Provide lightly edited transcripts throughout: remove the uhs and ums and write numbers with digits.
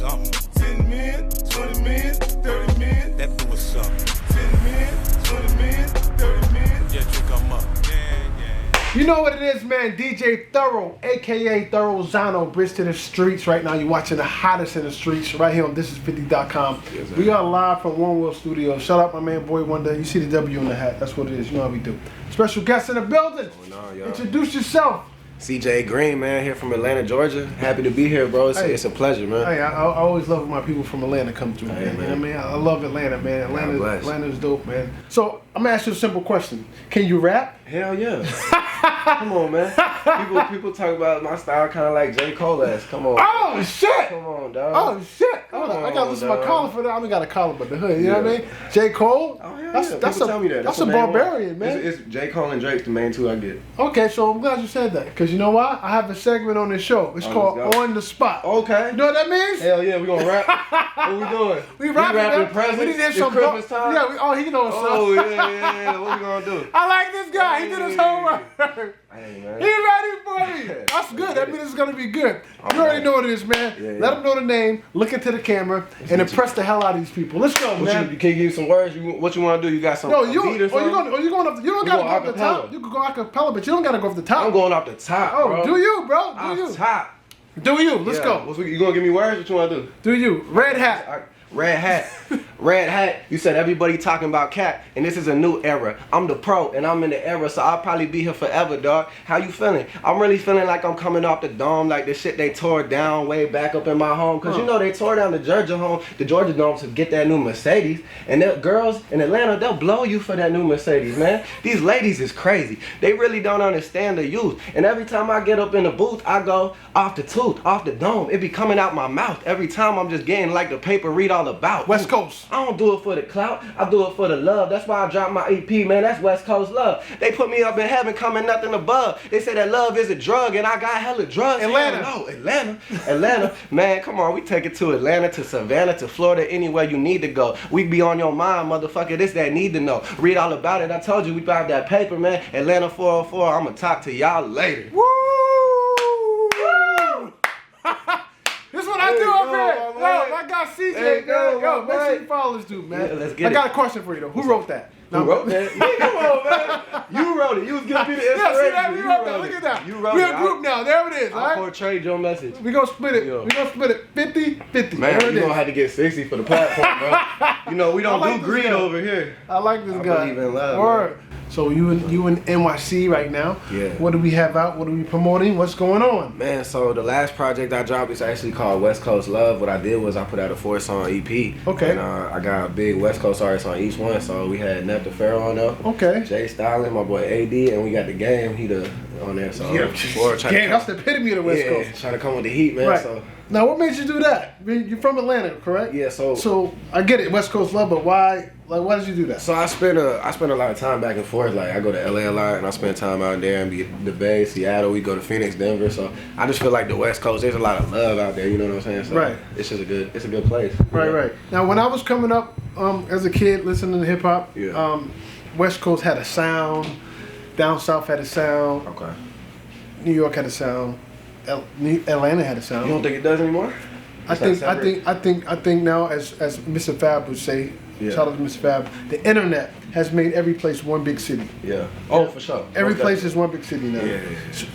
something. 10 men, 20 men, 30 men. That boo was something. 10 men, 20 men, 30 men. Yeah, drink 'em up. You know what it is, man. DJ Thoro, a.k.a. Thoro Zano, Bridge to the Streets. Right now, you're watching the hottest in the streets right here on thisis50.com. Yes, we are live from One World Studios. Shout out my man, Boy Wonder. You see the W on the hat. That's what it is. You know how we do. Special guest in the building. Introduce yourself. CJ Green, man, here from Atlanta, Georgia. Happy to be here, bro. It's a pleasure, man. Hey, I always love when my people from Atlanta come through, man. You know what I mean? I love Atlanta, man. Atlanta's dope, man. So, I'm going to ask you a simple question. Can you rap? Hell yeah. Come on, man. People talk about my style kind of like J. Cole-esque. Come on. Oh, shit. Come on, dog. Oh, shit. I got to listen to my collar for that. I only got a collar but the hood. You know what I mean? J. Cole? Oh, yeah. That's tell me that. That's a barbarian, man. It's J. Cole and Drake, the main two I get. Okay, so I'm glad you said that. Because you know why? I have a segment on this show. It's called On the Spot. Okay. You know what that means? Hell yeah. We going to rap. What we doing? We rapping presents. We need to have some Christmas time. Yeah, he knows something. Oh, yeah. What we going to do? I like this guy. He did his homework. Hey, man. He ready for me. That's good. That means it's going to be good. You already know what it is, man. Yeah. Let them know the name, look into the camera, and impress the hell out of these people. Let's go, man. You can give you some words? What you want to do? You got some beat or something? You don't got to go off the top. You can go acapella, but you don't got to go off the top. I'm going off the top, bro. Oh, do you, bro? Off the top. Do you? Let's go. You going to give me words? What you want to do? Do you? Red hat. Red hat. Red hat. You said everybody talking about cat, and this is a new era. I'm the pro, and I'm in the era, so I'll probably be here forever, dog. How you feeling? I'm really feeling like I'm coming off the dome, like the shit they tore down way back up in my home. Because you know they tore down the Georgia dome to get that new Mercedes. And the girls in Atlanta, they'll blow you for that new Mercedes, man. These ladies is crazy. They really don't understand the youth. And every time I get up in the booth, I go off the tooth, off the dome. It be coming out my mouth. Every time I'm just getting like the paper read all about. West Coast. I don't do it for the clout. I do it for the love. That's why I dropped my EP, man. That's West Coast love. They put me up in heaven, coming nothing above. They say that love is a drug, and I got hella drugs. Atlanta. No, Atlanta. Man, come on. We take it to Atlanta, to Savannah, to Florida, anywhere you need to go. We be on your mind, motherfucker. This that need to know. Read all about it. I told you we got that paper, man. Atlanta 404. I'ma talk to y'all later. Woo! This is what I do up here. Yo, I got CJ. Yo, make sure you follow this dude, man. Yeah, let's get I got a question for you though. Who wrote that? Who wrote that? Man, come on, man. You wrote it. You was giving me the inspiration. Yeah, see that? We wrote that. Look at that. You wrote it. We're a group now. There it is. I portrayed your message. We gonna split it. We gonna split it 50-50. Man, you gonna have to get 60 for the platform, bro. You know we don't do greed over here. I like this guy. I believe in love. Word. So you in NYC right now. Yeah. What do we have out? What are we promoting? What's going on? Man, so the last project I dropped is actually called West Coast Love. What I did was I put out a 4-song EP. Okay. And I got a big West Coast artist on each one. So we had DJ Thoro on there. Okay. Jay Stylin, my boy AD, and we got the Game. He on there. So Game, that's the epitome of the West Coast. Trying to come with the heat, man. Right. So. Now, what made you do that? You're from Atlanta, correct? Yeah. So I get it, West Coast love, but why? Like, why did you do that? So I spent a lot of time back and forth. Like I go to LA a lot, and I spend time out there in the Bay, Seattle. We go to Phoenix, Denver. So I just feel like the West Coast, there's a lot of love out there. You know what I'm saying? So right. It's just a good place. Right. Now, when I was coming up as a kid, listening to hip hop, West Coast had a sound, down south had a sound. Okay. New York had a sound. Atlanta had a sound. You don't think it does anymore? I think now, as Mr. Fab would say, shout out to Mr. Fab, the internet has made every place one big city. Yeah. Oh, for sure. Every place is one big city now. Yeah.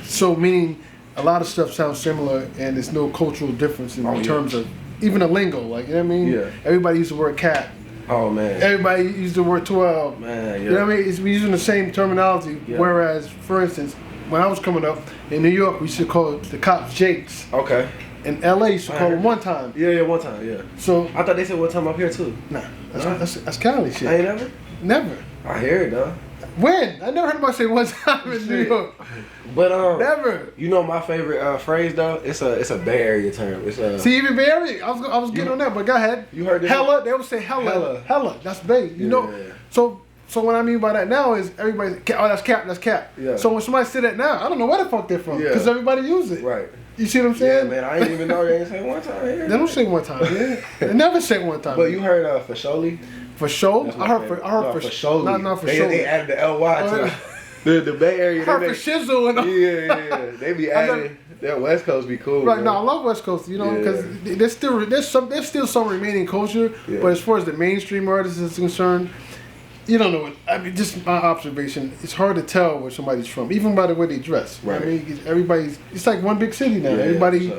So meaning a lot of stuff sounds similar, and there's no cultural difference in terms of even the lingo. Like, you know what I mean? Yeah. Everybody used the word cat. Oh man. Everybody used the word 12. Man, yeah. You know what I mean? We're using the same terminology. Yeah. Whereas, for instance, when I was coming up in New York, we used to call the cops Jakes. Okay. In LA, you used to call them one time. Yeah, one time, yeah. So I thought they said one time up here too. Nah, that's Cali shit. I ain't never? Never. I hear it though. When? I never heard anybody say one time in New York. But never. You know my favorite phrase though? It's a Bay Area term. It's See, even Bay Area, I was getting on that, but go ahead. You heard this? Hella, they would say hella. That's Bay. You know. So what I mean by that now is everybody, oh, that's cap. Yeah. So when somebody say that now, I don't know where the fuck they're from, because everybody use it. Right. You see what I'm saying? Yeah, man, I didn't even know they didn't say one time here. They don't say one time, yeah. They never say one time. But you heard for Sholi? For show? I heard for Sholi. Not for Sholi. They added the LY to the Bay Area. I heard for Shizzle and all. Yeah. They be adding. That West Coast be cool. Right, man. no, I love West Coast, you know, because there's still some remaining culture, but as far as the mainstream artists is concerned, you don't know. I mean, just my observation, it's hard to tell where somebody's from, even by the way they dress. Right. I mean, it's like one big city now. Everybody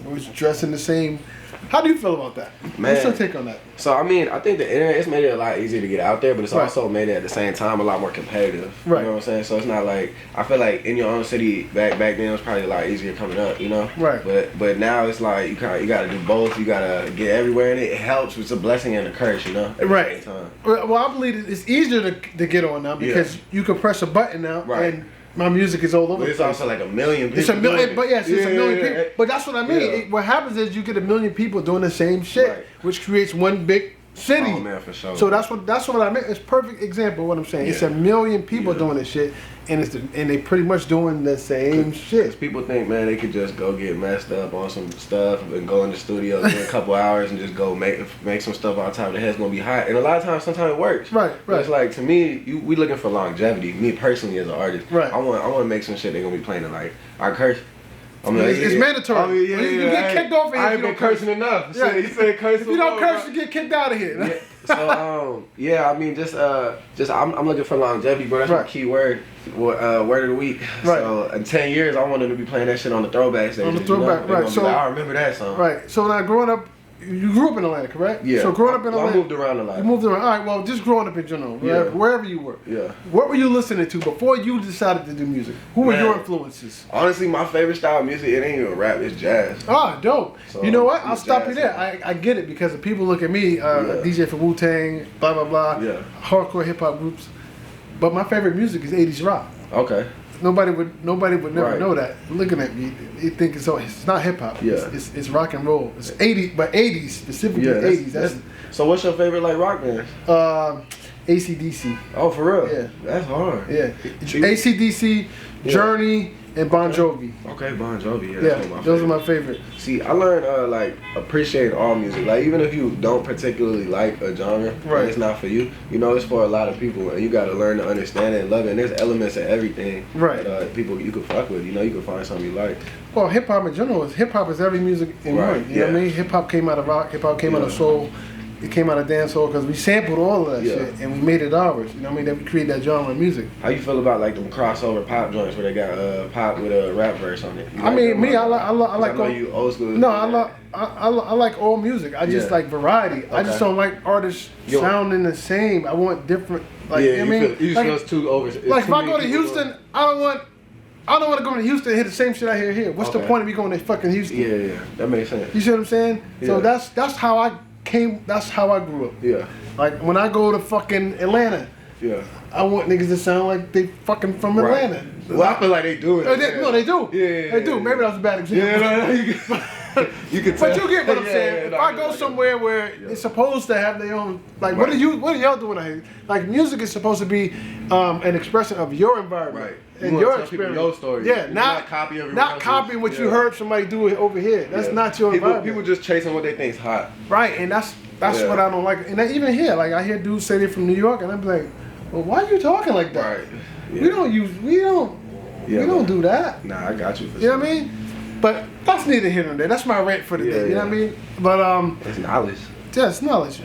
was dressing the same. How do you feel about that? Man. What's your take on that? So, I mean, I think the internet, it's made it a lot easier to get out there, but it's also made it at the same time a lot more competitive. Right. You know what I'm saying? So, it's not like, I feel like in your own city, back then, it was probably a lot easier coming up, you know? Right. But now it's like, you got to do both. You got to get everywhere, and it helps. It's a blessing and a curse, you know? At Right. the same time. Well, I believe it's easier to get on now because you can press a button now and my music is all over. But it's also like a million people. It's a million, but yes, it's a million people. Yeah. But that's what I mean. What happens is you get a million people doing the same shit, which creates one big city. Oh man, for sure. So that's what I meant. It's a perfect example of what I'm saying. It's a million people doing this shit, and they pretty much doing the same shit. Because people think, man, they could just go get messed up on some stuff and go in the studio in a couple hours and just go make some stuff all the time. The head's gonna be hot, and a lot of times, sometimes it works. Right. But it's like, to me, we looking for longevity. Me personally, as an artist, Right. I want to make some shit they're gonna be playing tonight. I curse. It's mandatory. Oh, yeah, you get kicked off I if ain't you been don't curse. cursing enough. Yeah. You said curse. If you don't curse, you get kicked out of here. Yeah. So I mean, I'm looking for longevity, bro. That's my key word. Word of the week. Right. So in 10 years, I wanted to be playing that shit on the throwback stage. On the throwback, right. So I remember that song. Right. So now growing up, you grew up in Atlanta, correct? Yeah. So growing up in Atlanta, I moved around a lot. You moved around. All right. Well, just growing up in general, wherever you were. Yeah. What were you listening to before you decided to do music? Who were your influences? Honestly, my favorite style of music, it ain't even rap, it's jazz. Ah, dope. So, you know what? I'll stop you jazz there. I get it because people look at me, DJ for Wu-Tang, blah, blah, blah, hardcore hip-hop groups. But my favorite music is 80s rock. Okay. Nobody would never know that. Looking at me, they think it's not hip hop. Yeah. It's rock and roll. It's 80s, but 80s specifically 80s. So what's your favorite like rock band? AC/DC. Oh, for real? Yeah. That's hard. Yeah. AC/DC, Journey, and Bon Jovi. Okay, Bon Jovi. Yeah, that's one of my those are my favorite. See, I learned like appreciate all music. Like even if you don't particularly like a genre, and it's not for you. You know, it's for a lot of people, and you got to learn to understand it and love it. And there's elements of everything that people you can fuck with. You know, you can find something you like. Well, hip hop in general is every music in one. You know what I mean? Hip hop came out of rock. Hip hop came out of soul. It came out of dancehall because we sampled all of that shit and we made it ours. You know what I mean? That we created that genre of music. How you feel about like them crossover pop joints where they got pop with a rap verse on it? I mean, me, I like. I know you old school. No, I like all music. I just like variety. I just don't like artists sounding the same. I want different. Like, yeah, I mean, you feel it's too over. Like if I go to Houston, I don't want to go to Houston and hear the same shit I hear here. What's the point of me going to fucking Houston? Yeah, that makes sense. You see what I'm saying? Yeah. So that's how I came. That's how I grew up. Yeah. Like when I go to fucking Atlanta. Yeah. I want niggas to sound like they fucking from Atlanta. Well, I feel like they do it. No, they do. Yeah. They do. Maybe that was a bad example. Yeah, you can tell. But you get what I'm saying. If I go somewhere where it's supposed to have their own, like, what are y'all doing out here? Like, music is supposed to be an expression of your environment and your experience. Your story. Yeah, not copying what you heard somebody do over here. That's not your environment. People just chasing what they think's hot. Right, and that's what I don't like. And even here, like, I hear dudes say they're from New York, and I'm like, well, why are you talking like that? Right. Yeah. We don't do that. Nah, I got you for You know what I mean? But that's neither here nor there. That's my rant for the day. You know what I mean? But it's knowledge. Yeah, it's knowledge.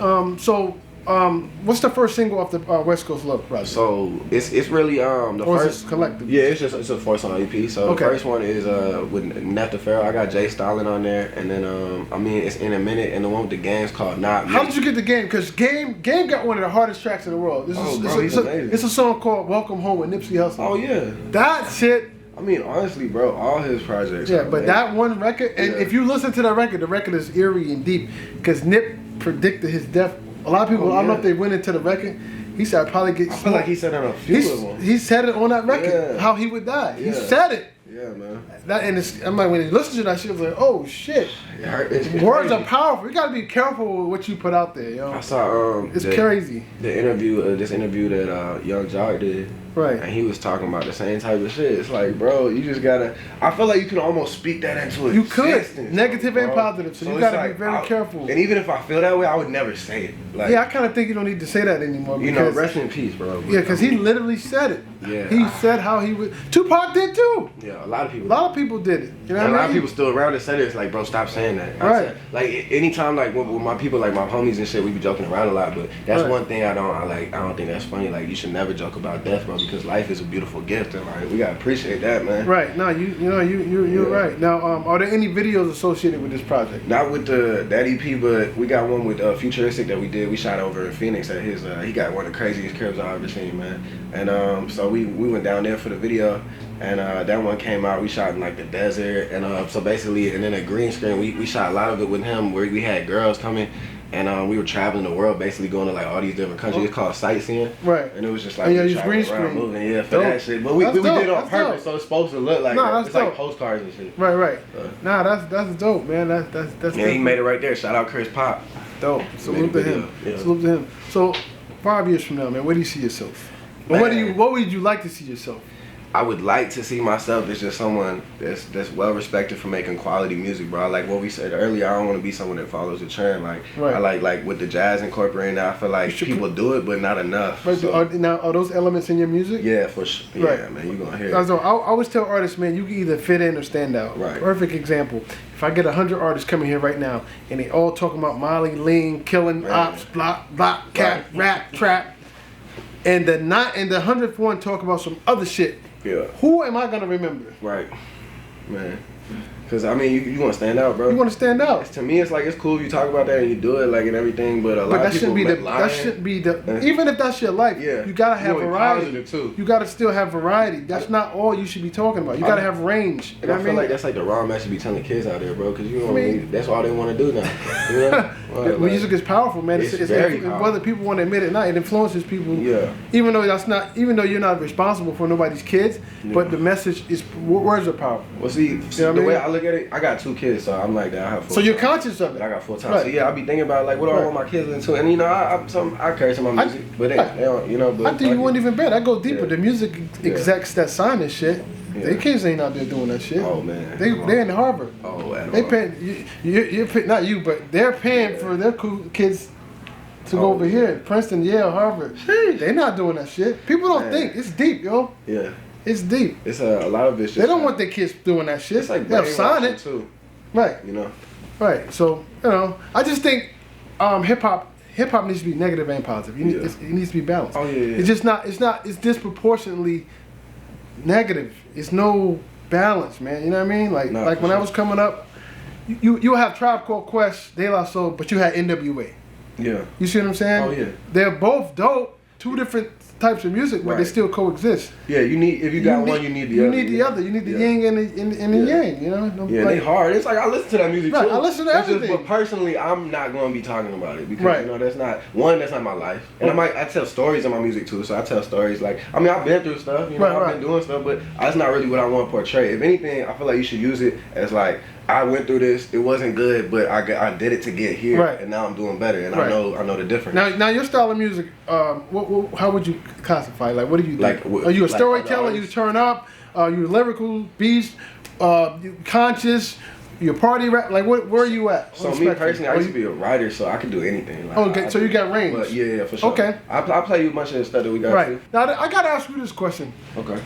What's the first single off the West Coast Love project? So it's really the or first. Is it collective? Yeah, it's a 4-song EP. So the first one is with DJ Thoro. I got Jay Stalin on there, and then it's In a Minute, and the one with the game's called Not Me. How did you get the Game? Because Game got one of the hardest tracks in the world. He's amazing. It's a song called Welcome Home with Nipsey Hussle. Oh yeah, that shit. I mean, honestly, bro, all his projects. Yeah, but that one record, and if you listen to that record, the record is eerie and deep because Nip predicted his death. A lot of people, I don't know if they went into the record. He said, "I'd probably get." I feel like he said it on a few of them. He said it on that record how he would die. He said it. Yeah, man. I'm like, when you listen to that shit, I was like, oh shit. Words are powerful. You gotta be careful with what you put out there, yo. I saw it's crazy. This interview that Young Jock did. Right. And he was talking about the same type of shit. It's like, bro, you just gotta. I feel like you can almost speak that into it. You could, negative and positive. So you gotta like, be very careful. And even if I feel that way, I would never say it. Like, yeah, I kind of think you don't need to say that anymore. You know, rest in peace, bro. Yeah, because he literally said it. Yeah. He said how he would. Tupac did too. Yeah, a lot of people. A lot of people did it. You know what I mean? A lot of people still around and said it. It's like, bro, stop saying that. Right. Like anytime, like with my people, like my homies and shit, we be joking around a lot. But that's one thing I don't think that's funny. Like, you should never joke about death, bro, because life is a beautiful gift, and like we gotta appreciate that, man. Right. No, you're right. Now, are there any videos associated with this project? Not with that EP, but we got one with Futuristic that we did. We shot over in Phoenix at his. He got one of the craziest cribs I've ever seen, man. And so we went down there for the video, and that one came out. We shot in like the desert, and so basically, and then a green screen. We shot a lot of it with him, where we had girls coming. And we were traveling the world, basically going to like all these different countries. It's called sightseeing. Right. And it was just like you green screen. Moving, yeah, for that shit. But we did it on purpose, so it's supposed to look like it's dope. like postcards and shit. Right. Nah, that's dope, man. That's yeah, he made it right there. Shout out Chris Pop. Dope. Salute to him. Yeah. Salute to him. So 5 years from now, man, where do you see yourself? What would you like to see yourself? I would like to see myself as just someone that's well respected for making quality music, bro. Like what we said earlier, I don't want to be someone that follows the trend. Like I like with the jazz incorporating that, I feel like people do it, but not enough. Right. So. Are those elements in your music? Yeah, for sure. Yeah, man, you gonna hear it. I always tell artists, man, you can either fit in or stand out. Right. Perfect example. If I get 100 artists coming here right now and they all talking about Molly, lean, killing, ops, block, cat, rap, trap, and the 100th one talk about some other shit. Yeah. Who am I gonna remember? Right, man. Cause I mean, you want to stand out, bro. You want to stand out. To me, it's like it's cool if you talk about that and you do it, like and everything. But a lot of people that shouldn't be the. Even if that's your life, you gotta have variety. Too. You gotta still have variety. That's not all you should be talking about. You gotta have range. And I feel like that's like the wrong message to be telling kids out there, bro. Cause you know, that's all they want to do now. You know? Music is powerful, man. It's very powerful. Whether people want to admit it or not, it influences people. Yeah. Even though you're not responsible for nobody's kids, but the message is words are powerful. Well, see, the way I look at it, I got 2 kids, so I'm like that. I have 4 so you're conscious of it. I got 4 times. Right. So yeah, I be thinking about like what do I want my kids into, and you know, I carry some of my music, but they don't, you know. But I think you wouldn't even bet. I go deeper. The music execs that sign this shit, their kids ain't out there doing that shit. Oh man, they're in Harvard. Oh, they paying you're not you, but they're paying for their kids to go over here. Princeton, Yale, Harvard. They're not doing that shit. People don't think it's deep, yo. Yeah. It's deep. It's a lot of it. They don't want their kids doing that shit. It's like they'll sign it too. Right. You know. Right. So I just think hip hop needs to be negative and positive. It needs to be balanced. Oh yeah. It's just not. It's disproportionately negative. It's no balance, man. You know what I mean? Like when I was coming up, you have Tribe Called Quest, De La Soul, but you had NWA. Yeah. You see what I'm saying? Oh yeah. They're both dope. 2 different types of music, but they still coexist. Yeah, if you got one, you need the other. You need the other. You need the yin and the yang. You know. Yeah, they hard. It's like I listen to that music too. I listen to everything. But personally, I'm not going to be talking about it because you know that's not my life. And I tell stories in my music too. So I tell stories like I've been through stuff. You know, I've been doing stuff, but that's not really what I want to portray. If anything, I feel like you should use it as like I went through this. It wasn't good, but I did it to get here, and now I'm doing better. And I know the difference. Now your style of music, how would you classify? Like, what do you do? Like, are you a storyteller? You turn up? You lyrical beast? You conscious? You party rap? Like, where are you at? So me personally, I used to be a writer, so I can do anything. Like, okay, so you got range. But yeah, for sure. Okay. I play you a bunch of the stuff that we got. Right. Now I gotta ask you this question. Okay.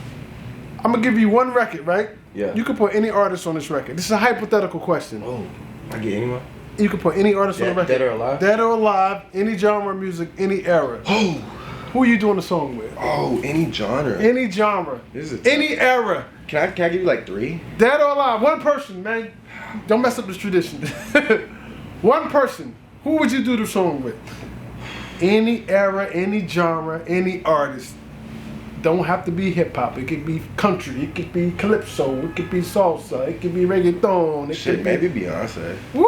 I'm gonna give you one record, right? Yeah. You can put any artist on this record. This is a hypothetical question. Oh, I get anyone? You can put any artist on the record. Dead or alive? Dead or alive, any genre of music, any era. Oh. Who are you doing the song with? Oh, any genre. Any genre. Any era. Can I give you like 3? Dead or alive. One person, man. Don't mess up this tradition. One person. Who would you do the song with? Any era, any genre, any artist. Don't have to be hip hop. It could be country. It could be calypso. It could be salsa. It could be reggaeton. Maybe Beyonce. Woo!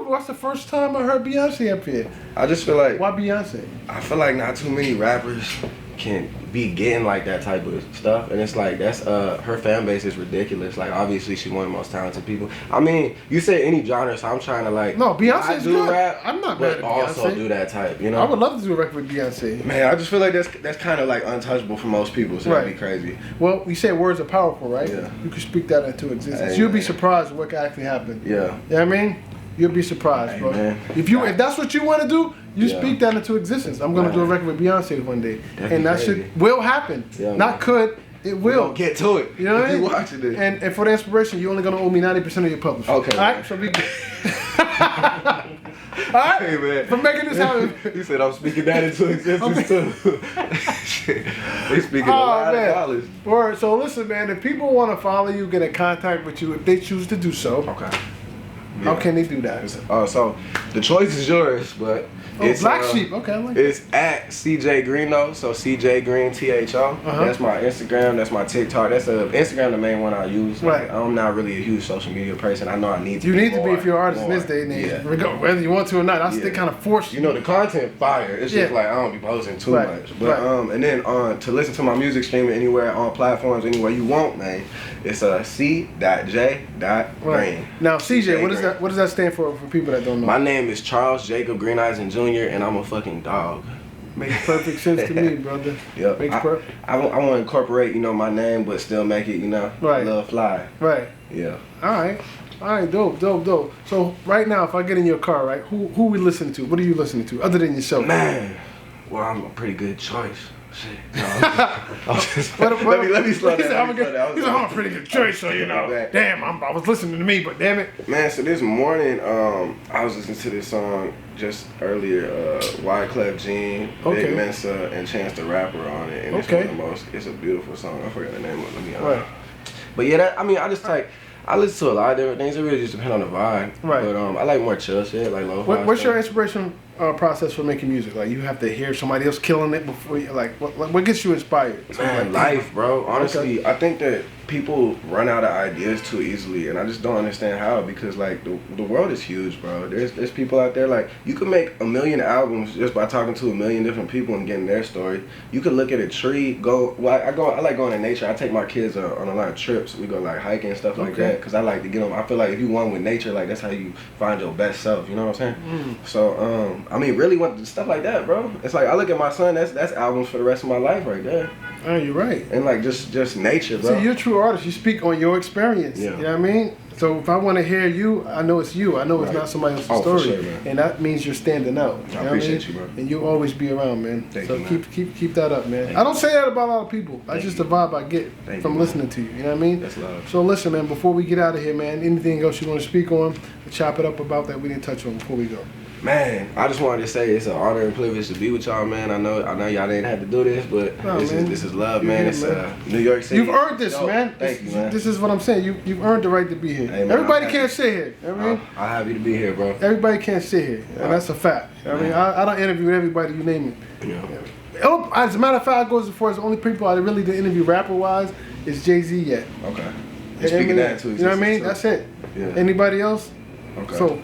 That's the first time I heard Beyonce up here. I just feel like. Why Beyonce? I feel like not too many rappers can be getting like that type of stuff, and it's like that's her fan base is ridiculous. Like obviously she's one of the most talented people. I mean, you say any genre, so I'm trying to like no Beyonce's good. Rap, I'm not but mad at Beyonce. Also do that type, you know. I would love to do a record with Beyonce. Man, I just feel like that's kind of like untouchable for most people, so that'd be crazy. Well, we say words are powerful, right? Yeah. You can speak that into existence. Hey, You'll be man. surprised what can actually happen. Yeah. You know what I mean? You'll be surprised, Hey, bro. man. If that's what you want to do, you Yeah. speak that into existence. I'm gonna do a record with Beyonce one day, and that crazy. shit will happen. Yeah, Not man. could, it will. Get to it. You know what I mean? You watching this. And for the inspiration, you're only gonna owe me 90% of your publishing. Okay. All right, so be good. All right. Hey, man. For making this happen. You said I'm speaking that into existence too. Shit. They speaking a lot of dollars. Word. So listen, man. If people want to follow you, get in contact with you, if they choose to do so, Okay. how can they do that? So the choice is yours, but it's Black Sheep. Okay, I like it's at CJ Greeno, so CJ Green THO. That's my Instagram. That's my TikTok. That's Instagram, the main one I use. Right. Like, I'm not really a huge social media person. I know I need to. You need to be more, if you're an artist in more. this day and age. Yeah. Whether you want to or not, I still Yeah. kind of force You know the content fire. It's just Yeah. like I don't be posting too Right. much. But Right. and then to listen to my music streaming anywhere on platforms anywhere you want, man. It's C.J.Green. Right. Now, CJ, what Green. does that stand for people that don't know? My name is Charles Jacob Green Eisen Jr. and I'm a fucking dog. Makes perfect sense to me, brother. Yep. Makes I want to incorporate, my name, but still make it, Right. a little fly. Right. Yeah. All right, dope. So right now, if I get in your car, right, who we listening to? What are you listening to other than yourself? Man, well, I'm a pretty good choice. Shit. No, let me slow down. He's a pretty good choice, so damn, I was listening to me, but damn it. Man, so this morning, I was listening to this song just earlier, Wyclef Jean, Big Mensa, and Chance the Rapper on it, and it's one of the most. It's a beautiful song. I forgot the name of it. Let me Right. But yeah, I listen to a lot of different things. It really just depends on the vibe. Right. But I like more chill shit, like lo-fi. What's your stuff. inspiration process for making music? Like, you have to hear somebody else killing it before you, like, what gets you inspired? Man, life, bro. Honestly, I think that people run out of ideas too easily, and I just don't understand how, because like the world is huge, bro. There's people out there, like, you could make 1 million albums just by talking to 1 million different people and getting their story. You could look at a tree, I like going to nature. I take my kids on a lot of trips. We go like hiking and stuff like that, because I like to get them. I feel like if you one with nature, like, that's how you find your best self, you know what I'm saying? So I mean, really want stuff like that, bro. It's like I look at my son, that's albums for the rest of my life right there. Oh, you're right. And like just nature, bro. See, you're a true artist. You speak on your experience. Yeah. You know what I mean? So if I want to hear you, I know it's you. I know it's not somebody else's story. For sure, man. And that means you're standing out. I appreciate you, bro. And you'll always be around, man. Thank so you, man. keep that up, man. I don't say that about a lot of people. That's just the vibe I get from listening to you. You know what I mean? That's love. So listen, man, before we get out of here, man, anything else you want to speak on, chop it up about that we didn't touch on before we go. Man, I just wanted to say it's an honor and privilege to be with y'all, man. I know y'all didn't have to do this, but this is love, man. It's New York City. You've earned this, man. Thank you, man. This is what I'm saying. You've earned the right to be here. Hey, man, Everybody can't sit here. I mean, I'm happy to be here, bro. everybody can't sit here, and that's a fact. I mean, I don't interview everybody. You name it. Yeah. As a matter of fact, I go as far as the only people I really did interview rapper-wise is Jay-Z yet. Okay. You're speaking that too. You know what I mean? That's it. Yeah. Anybody else? Okay.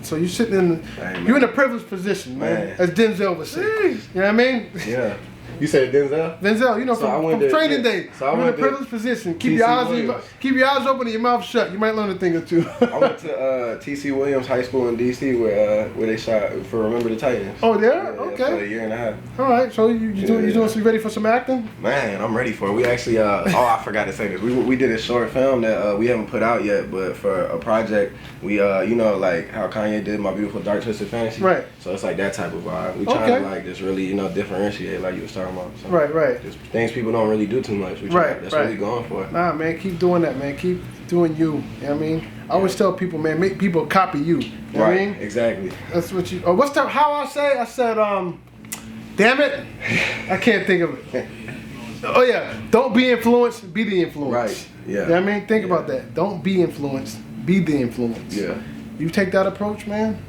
So you sitting in, you're in a privileged position, man. As Denzel would say. You know what I mean? Yeah. You said Denzel? Denzel, you know, from training day. So you're in a privileged position. Keep your eyes open and your mouth shut. You might learn a thing or two. I went to T.C. Williams High School in D.C. where they shot for Remember the Titans. Oh, there? Yeah, Okay. for a year and a half. All right. So you ready for some acting? Man, I'm ready for it. We actually, I forgot to say this. We did a short film that we haven't put out yet, but for a project, we, like how Kanye did My Beautiful Dark Twisted Fantasy. Right. So it's like that type of vibe. We trying to like just really, differentiate like you was talking about. So Right. just things people don't really do too much. That's what we going for. Nah, man, keep doing that, man. Keep doing you. You know what I mean? I always tell people, man, make people copy you. You know what I mean? Exactly. That's what you. What's the how I say? I said, damn it, I can't think of it. Oh yeah, don't be influenced, be the influence. Right. Yeah. You know what I mean? Think about that. Don't be influenced, be the influence. Yeah. You take that approach, man.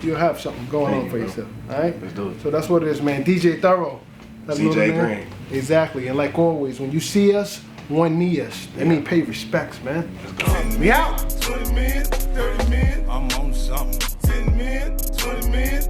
You'll have something going on for yourself. All right. Let's do it. So that's what it is, man. DJ Thoro. CJ Green. Exactly. And like always, when you see us, one knee us. That mean pay respects, man. Let's go. We out. 20 men, 30 men, I'm on something. 10 men, 20 men.